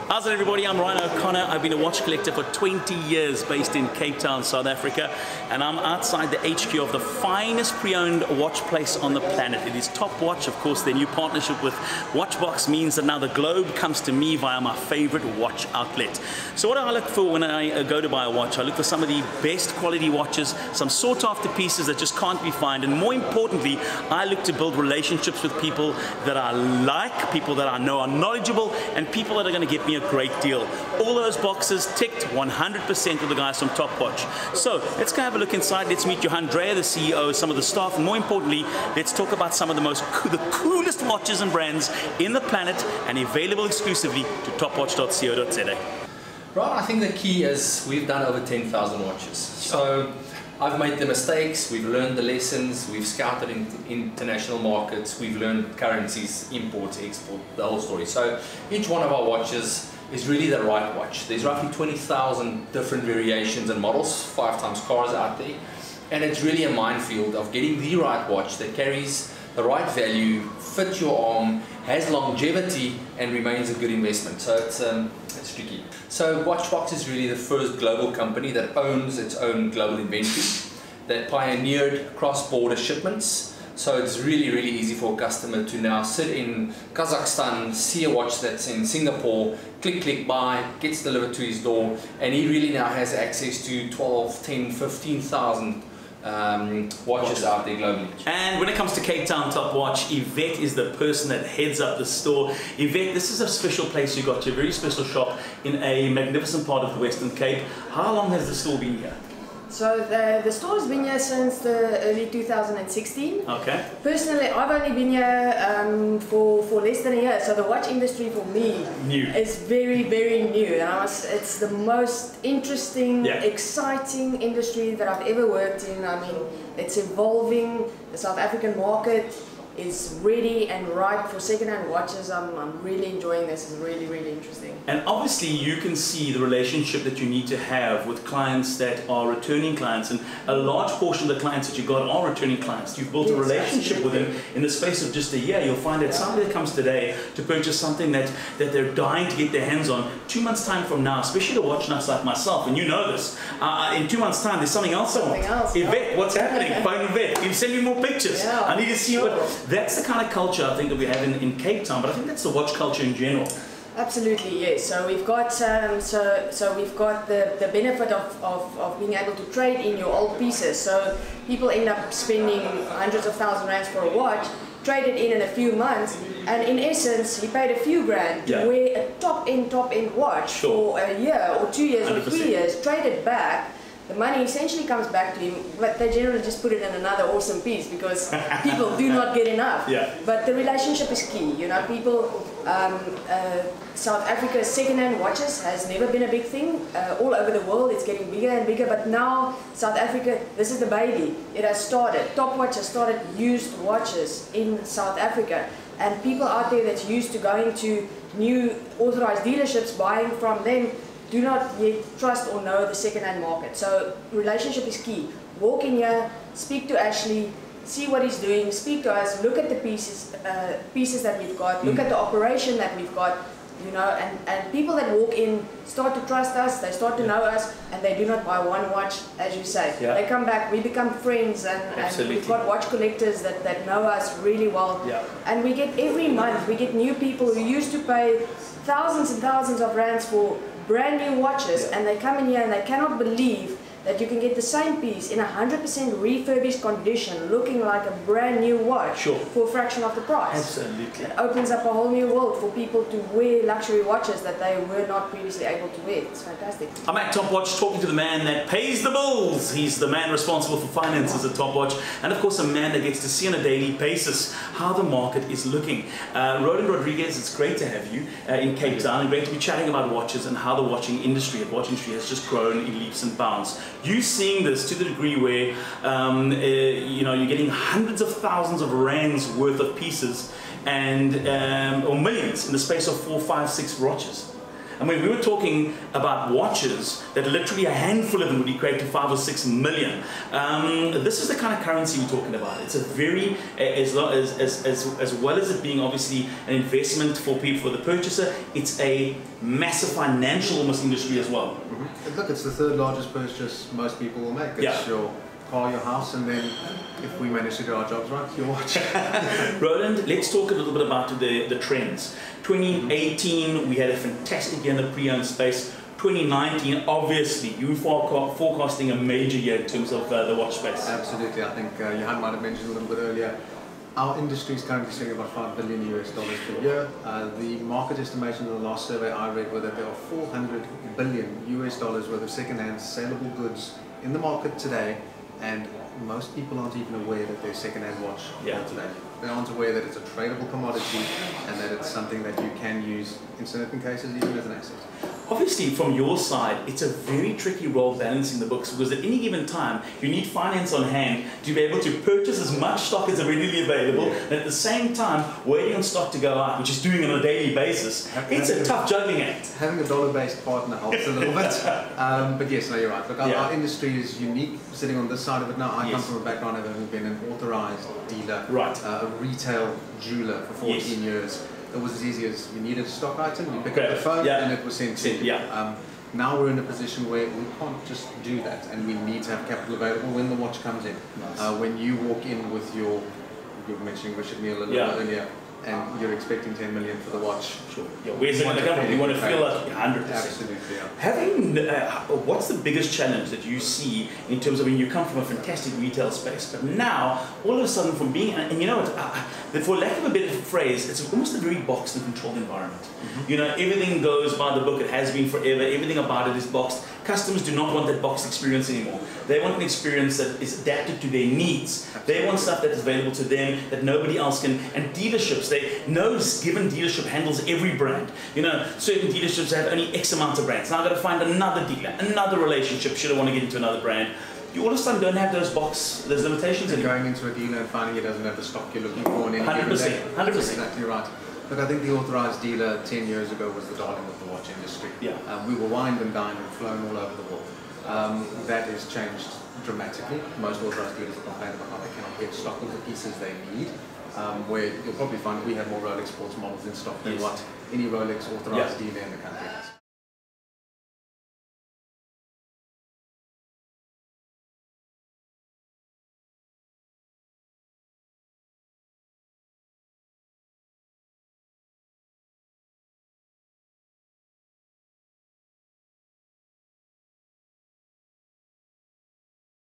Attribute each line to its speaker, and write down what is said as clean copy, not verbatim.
Speaker 1: How's it, everybody? I'm Ryan O'Connor. I've been a watch collector for 20 years based in Cape Town, South Africa, and I'm outside the HQ of the finest pre-owned watch place on the planet. It is Topwatch. Of course, their new partnership with WatchBox means that now the globe comes to me via my favorite watch outlet. So what do I look for when I go to buy a watch? I look for some of the best quality watches, some sought after pieces that just can't be found, and more importantly, I look to build relationships with people that I like, people that I know are knowledgeable, and people that are going to get me a great deal. All those boxes ticked 100% with the guys from Topwatch. So let's go have a look inside. Let's meet Johan Dreyer, the CEO, some of the staff, and more importantly, let's talk about some of the coolest watches and brands in the planet, and available exclusively to topwatch.co.za.
Speaker 2: Right, I think the key is we've done over 10,000 watches. So I've made the mistakes, we've learned the lessons, we've scouted in international markets, we've learned currencies, import, export, the whole story. So each one of our watches is really the right watch. There's roughly 20,000 different variations and models, 5 times cars out there. And it's really a minefield of getting the right watch that carries the right value, fits your arm, has longevity, and remains a good investment. So it's tricky. So WatchBox is really the first global company that owns its own global inventory, that pioneered cross-border shipments. So it's really, really easy for a customer to now sit in Kazakhstan, see a watch that's in Singapore, click, buy, gets delivered to his door, and he really now has access to 12, 10, 15,000 watches out there globally.
Speaker 1: And when it comes to Cape Town Topwatch, Yvette is the person that heads up the store. Yvette, this is a special place you got, your very special shop in a magnificent part of the Western Cape. How long has the store been here?
Speaker 3: So the store has been here since the early 2016.
Speaker 1: Okay.
Speaker 3: Personally, I've only been here for less than a year. So the watch industry for me is very, very new. And it's the most interesting, exciting industry that I've ever worked in. I mean, it's evolving. The South African market is ready and ripe for second-hand watches. I'm really enjoying this. It's really, really interesting.
Speaker 1: And obviously you can see the relationship that you need to have with clients that are returning clients, and a large portion of the clients that you got are returning clients. You've built a relationship with them in the space of just a year. You'll find that somebody that comes today to purchase something that they're dying to get their hands on, 2 months time from now, especially the watch nuts like myself, and you know this, in 2 months time there's something else I want. Yvette, what's happening? Phone Yvette, you send me more pictures. I need to see what. That's the kind of culture I think that we have in Cape Town, but I think that's the watch culture in general.
Speaker 3: Absolutely, yes. So we've got so we've got the benefit of being able to trade in your old pieces. So people end up spending hundreds of thousands rands for a watch, trade it in a few months, and in essence he paid a few grand to wear a top-end watch for a year or 2 years 100%. Or 3 years, trade it back. The money essentially comes back to him, but they generally just put it in another awesome piece because people do not get enough. But the relationship is key. You know, people, South Africa's second-hand watches has never been a big thing. All over the world, it's getting bigger and bigger. But now, South Africa, this is the baby. It has started. Topwatch has started used watches in South Africa, and people out there that's used to going to new authorized dealerships, buying from them, do not yet trust or know the second-hand market. So relationship is key. Walk in here, speak to Ashley, see what he's doing, speak to us, look at the pieces that we've got, look at the operation that we've got, you know, and people that walk in start to trust us, they start to know us, and they do not buy one watch, as you say. They come back, we become friends, and we've got watch collectors that know us really well. And we get, every month, we get new people who used to pay thousands and thousands of rands for brand new watches, and they come in here and they cannot believe that you can get the same piece in 100% refurbished condition, looking like a brand new watch for a fraction of the price.
Speaker 1: Absolutely.
Speaker 3: It opens up a whole new world for people to wear luxury watches that they were not previously able to wear. It's fantastic.
Speaker 1: I'm at Topwatch talking to the man that pays the bills. He's the man responsible for finances at Topwatch, and of course a man that gets to see on a daily basis how the market is looking. Roland Rodriguez, it's great to have you in Cape Town, and great to be chatting about watches and how the watch industry has just grown in leaps and bounds. You seeing this to the degree where you know, you're getting hundreds of thousands of rands worth of pieces, and or millions in the space of 4, 5, 6 watches. I mean, we were talking about watches that literally a handful of them would equate to 5 or 6 million. This is the kind of currency we're talking about. It's a very, as well as it being obviously an investment for people, for the purchaser, it's a massive financial almost industry as well.
Speaker 4: Mm-hmm. Look, it's the third largest purchase most people will make. It's your car, your house, and then if we manage to do our jobs right, your watch.
Speaker 1: Roland, let's talk a little bit about the trends. 2018, we had a fantastic year in the pre-owned space. 2019, obviously, you are forecasting a major year in terms of the watch space.
Speaker 4: Absolutely. I think Johan might have mentioned a little bit earlier. Our industry is currently selling about $5 billion per year. The market estimation in the last survey I read were that there are $400 billion worth of second-hand saleable goods in the market today, and most people aren't even aware that they're second-hand watch today. They aren't aware that it's a tradable commodity and that it's something that you can use in certain cases even as an asset.
Speaker 1: Obviously, from your side, it's a very tricky role balancing the books, because at any given time, you need finance on hand to be able to purchase as much stock as readily available, and at the same time, waiting on stock to go out, which is doing on a daily basis. It's a tough juggling act.
Speaker 4: Having a dollar-based partner helps a little bit. But yes, no, you're right. Look, our industry is unique, sitting on this side of it now. I come from a background of having been an authorized dealer, a retail jeweler for 14 years. It was as easy as you needed a stock item, you pick up the phone and it was sent to you. Now we're in a position where we can't just do that, and we need to have capital available when the watch comes in. When you walk in with you were mentioning Richard Mille a little bit earlier, and you're expecting 10 million for the watch.
Speaker 1: Where's it going to come from? You want to feel like 100%.
Speaker 4: Absolutely,
Speaker 1: Having, what's the biggest challenge that you see in terms of, when you come from a fantastic retail space, but now, all of a sudden, from being, and you know what, for lack of a better phrase, it's almost a very boxed and controlled environment. You know, everything goes by the book, it has been forever, everything about it is boxed. Customers do not want that boxed experience anymore. They want an experience that is adapted to their needs. They want stuff that is available to them, that nobody else can. And dealerships, no given dealership handles every brand. You know, certain dealerships have only X amount of brands. Now I've got to find another dealer, another relationship, should I want to get into another brand. You all of a sudden don't have those limitations anymore.
Speaker 4: Going into a dealer and finding it doesn't have the stock you're looking for in any given day.
Speaker 1: 100%.
Speaker 4: That's exactly right. Look, I think the authorized dealer 10 years ago was the darling of the watch industry. We were wined and dined and flown all over the world. That has changed dramatically. Most authorized dealers are complaining about how they cannot get stock of the pieces they need. Where you'll probably find we have more Rolex sports models in stock than what any Rolex authorized dealer in the country has.